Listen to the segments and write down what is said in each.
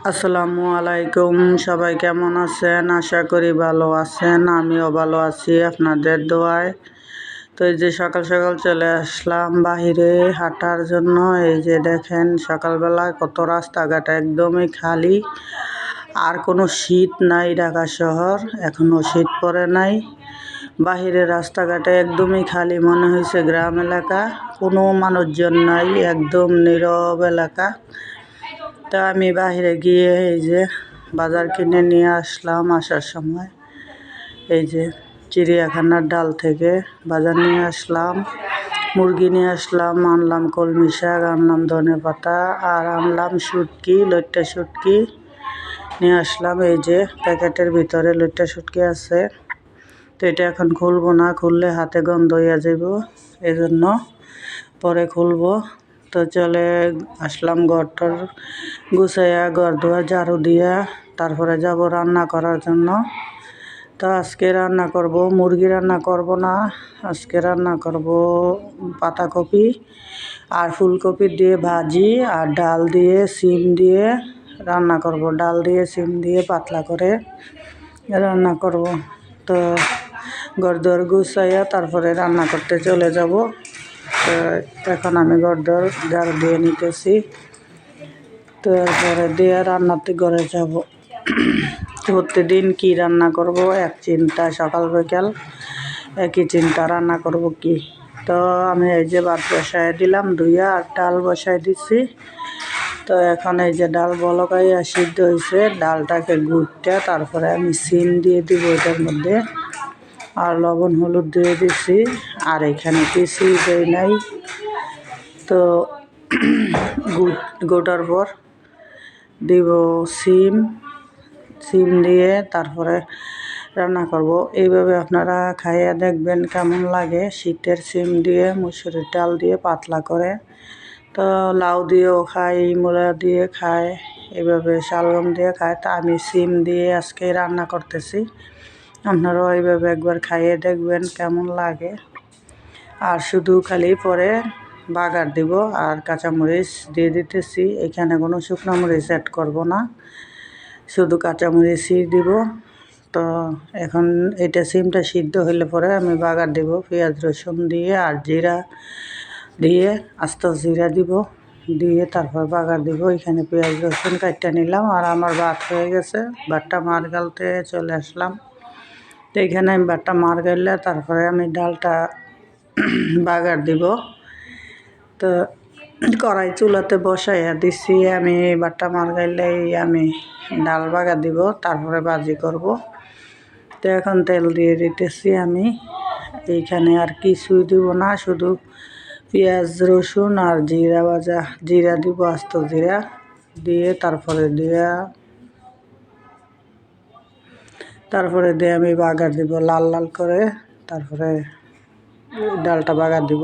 আসসালামু আলাইকুম। সবাই কেমন আছেন? আশা করি ভালো আছেন। আমিও ভালো আছি আপনাদের দোয়ায়। তো এই যে সকাল সকাল চলে আসলাম বাহিরে হাঁটার জন্য। এই যে দেখেন সকালবেলায় কত রাস্তাঘাট একদমই খালি, আর কোনো শীত নাই। ঢাকা শহর এখনো শীত পড়ে নাই। বাহিরে রাস্তাঘাটে একদমই খালি, মনে হয়েছে গ্রাম এলাকা, কোনো মানুষজন নাই, একদম নীরব এলাকা। তা আমি বাহিরে গিয়ে এই যে বাজার কিনে নিয়ে আসলাম। আসার সময় এই যে চিড়িয়াখানার ডাল থেকে বাজার নিয়ে আসলাম, মুরগি নিয়ে আসলাম, আনলাম কলমি শাক, আনলাম ধনে পাতা, আর আনলাম শুটকি, লইট্টা শুটকি নিয়ে আসলাম। এই যে প্যাকেটের ভিতরে লইট্টা শুটকি আছে। তো এটা এখন খুলবো না, খুললে হাতে গন্ধ হইয়া যাব, এই জন্য পরে খুলবো। তো চলে আসলাম ঘরটার গুছাইয়া, ঘর ধোয়া ঝাড়ু দিয়া তারপরে যাব রান্না করার জন্য। তো আজকে রান্না করব, মুরগি রান্না করব না, আজকে রান্না করব পাতাকপি আর ফুলকপি দিয়ে ভাজি, আর ডাল দিয়ে সিম দিয়ে রান্না করব। ডাল দিয়ে সিম দিয়ে পাতলা করে রান্না করব। তো ঘর দোর গুছাইয়া তারপরে রান্না করতে চলে যাব। তো এখন আমি ঘর দোর ঝাড়ু দিয়ে নিতেছি, তারপরে দিয়ে রান্নাতে ঘরে যাব। প্রতিদিন কি রান্না করব এক চিন্তা, সকাল বিকাল একই চিন্তা, রান্না করব কি। তো আমি এই যে ভাত বসায় দিলাম ধুইয়া, আর ডাল বসায় দিছি। তো এখন এই যে ডাল বলকাইয়া সিদ্ধ হয়েছে, ডালটাকে গুঁড়টা তারপরে আমি সিম দিয়ে দিব এটার মধ্যে, আর লবণ হলুদ দিয়ে দিছি, আর এখানে কিছুই দেই নাই। তো গোটার পর দিব সিম, সিম দিয়ে তারপরে রান্না করব। এইভাবে আপনারা খাইয়া দেখবেন কেমন লাগে। শীতের সিম দিয়ে মুসুরির ডাল দিয়ে পাতলা করে, তো লাউ দিয়েও খাই, মূলা দিয়ে খায়, এইভাবে শালগম দিয়ে খায়। তা আমি সিম দিয়ে আজকে রান্না করতেছি। আপনারাও এইভাবে একবার খাইয়ে দেখবেন কেমন লাগে। আর শুধু খালি পরে বাগার দিব, আর কাঁচামরিচ দিয়ে দিতেছি। এখানে কোনো শুকনো মরিচ অ্যাড করব না, শুধু কাঁচামরিচই দিব। তো এখন এটা সিমটা সিদ্ধ হইলে পরে আমি বাগার দিব পেঁয়াজ রসুন দিয়ে, আর জিরা দিয়ে, আস্ত জিরা দিব, দিয়ে তারপর বাগার দিব। এখানে পেঁয়াজ রসুন কাটটা নিলাম, আর আমার ভাত হয়ে গেছে। ভাতটা মার গালতে চলে আসলাম। তো এখানে আমি ভাতটা মার গাইলে তারপরে আমি ডালটা বাগার দিব। তো কড়াই চুলাতে বসাইয়া দিছি আমি, ভাতটা মার গাইলেই আমি ডাল বাগার দিব, তারপরে ভাজি করব। তো এখন তেল দিয়ে দিতেছি আমি। এইখানে আর কিছুই দিব না, শুধু পেঁয়াজ রসুন আর জিরা ভাজা, জিরা দিব, আস্ত জিরা দিয়ে তারপরে দিয়ে আমি বাগার দিব লাল লাল করে, তারপরে ডালটা বাগার দিব।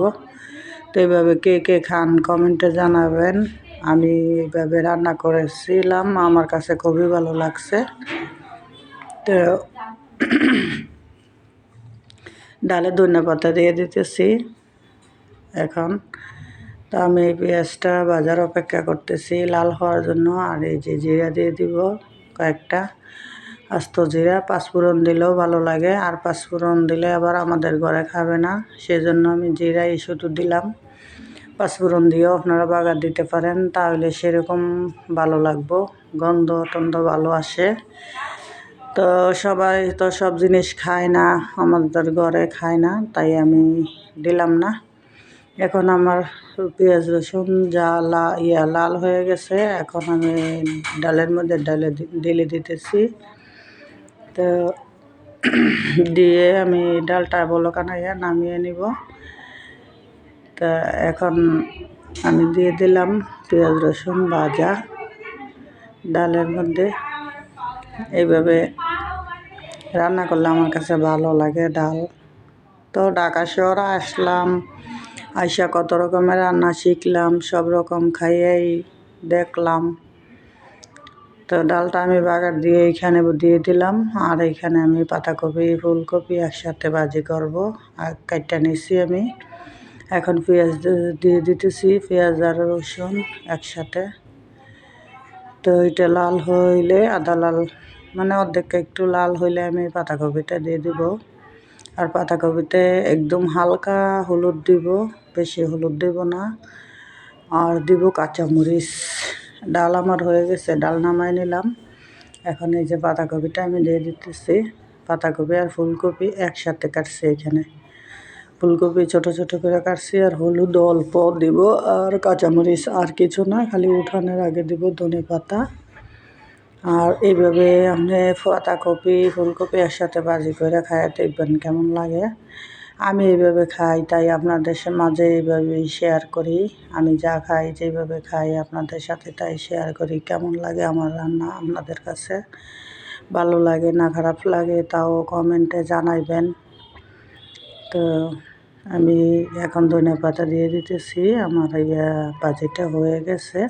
তো এইভাবে কে কে খান কমেন্টে জানাবেন। আমি এইভাবে রান্না করেছিলাম, আমার কাছে খুবই ভালো লাগছে। তো ডালে ধনেপাতা দিয়ে দিতেছি এখন। তো আমি এই পেঁয়াজটা বাজার অপেক্ষা করতেছি লাল হওয়ার জন্য। আর এই যে জিরা দিয়ে দিব কয়েকটা, আস্ত জিরা। পাঁচফোড়ন দিলেও ভালো লাগে, আর পাঁচফোড়ন দিলে আবার আমাদের ঘরে খাবে না, সেজন্য আমি জিরাই শুধু দিলাম। পাঁচফোড়ন দিয়েও আপনারা বাগার দিতে পারেন, তাহলে সেরকম ভালো লাগবো, গন্ধ টন্ধ ভালো আসে। তো সবাই তো সব জিনিস খায় না, আমাদের ঘরে খায় না, তাই আমি দিলাম না। এখন আমার পেঁয়াজ রসুন যা লাল হয়ে গেছে, এখন আমি ডালের মধ্যে ঢেলে দিতেছি। তো দিয়ে আমি ডালটা বলকানাইয়া নামিয়ে নিব। তা এখন আমি দিয়ে দিলাম পেঁয়াজ রসুন ভাজা ডালের মধ্যে। এইভাবে রান্না করলে আমার কাছে ভালো লাগে ডাল। তো ঢাকা শহরে আসলাম, আইসা কত রকমের রান্না শিখলাম, সব রকম খাইয়েই দেখলাম। তো ডালটা আমি বাগার দিয়ে এইখানে দিয়ে দিলাম, আর এইখানে আমি পাতাকপি ফুলকপি একসাথে ভাজি করব, আর কাটটা নিছি আমি। এখন পেঁয়াজ দিয়ে দিতেছি, পেঁয়াজ আর রসুন একসাথে। তো তো এটা লাল হইলে আদা লাল মানে অর্ধেক একটু লাল হইলে আমি পাতাকপিটা দিয়ে দিব। আর পাতাকপিতে একদম হালকা হলুদ দিব, বেশি হলুদ দিব না। আর দিব কাঁচামরিচ। ডাল আমার হয়ে গেছে, ডাল নামাই নিলাম। এখন এই যে পাতাকপিটা আমি দিয়ে দিতেছি। পাতাকপি আর ফুলকপি একসাথে কাটছি এখানে। ফুলকপি ছোট ছোট করে কাটছি আর হলুদ অল্প দিব আর কাঁচামরিচ, আর কিছু না, খালি উঠানোর আগে দিব ধনেপাতা। আর এইভাবে আপনি পাতাকপি ফুলকপি একসাথে ভাজি করে খাইয়ে দেখবেন কেমন লাগে। আমি এইভাবে খাই, তাই আপনাদের মাঝে এইভাবেই শেয়ার করি। আমি যা খাই যেভাবে খাই আপনাদের সাথে তাই শেয়ার করি। কেমন লাগে আমার রান্না আপনাদের কাছে, ভালো লাগে না খারাপ লাগে তাও কমেন্টে জানাইবেন। তো আমি এখন ধনেপাতা দিয়ে দিতেছি। আমার ভাজিটা হয়ে গেছে।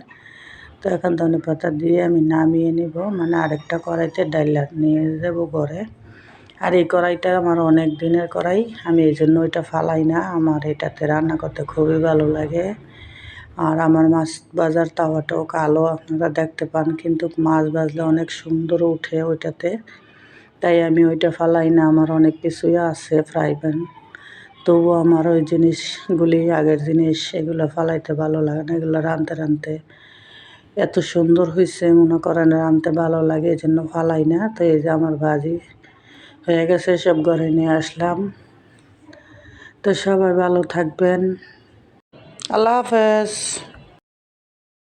তো এখন ধনেপাতা দিয়ে আমি নামিয়ে নিব, মানে আরেকটা কড়াইতে ডাইলা নিয়ে দেবো ঘরে। আর এই কড়াইটা আমার অনেক দিনের কড়াই, আমি এই জন্য ওইটা ফালাই না। আমার এটাতে রান্না করতে খুবই ভালো লাগে। আর আমার মাছ ভাজার তাওয়াটাও কালো আপনারা দেখতে পান, কিন্তু মাছ ভাজলে অনেক সুন্দর উঠে ওইটাতে। তাই আমি ওইটা ফালাই না। আমার অনেক কিছুই আছে ফ্রাই প্যান, তবুও আমার ওই জিনিসগুলি আগের জিনিস, এগুলো ফালাইতে ভালো লাগে না। এগুলো রাঁধতে রাঁধতে এত সুন্দর হয়েছে, মনে করেন রাঁধতে ভালো লাগে, এই জন্য ফালাই না। তো এই যে আমার ভাজি হয়ে গেছে, সব ঘরে নিয়ে আসলাম। তো সবাই ভালো থাকবেন, আল্লাহ হাফেজ।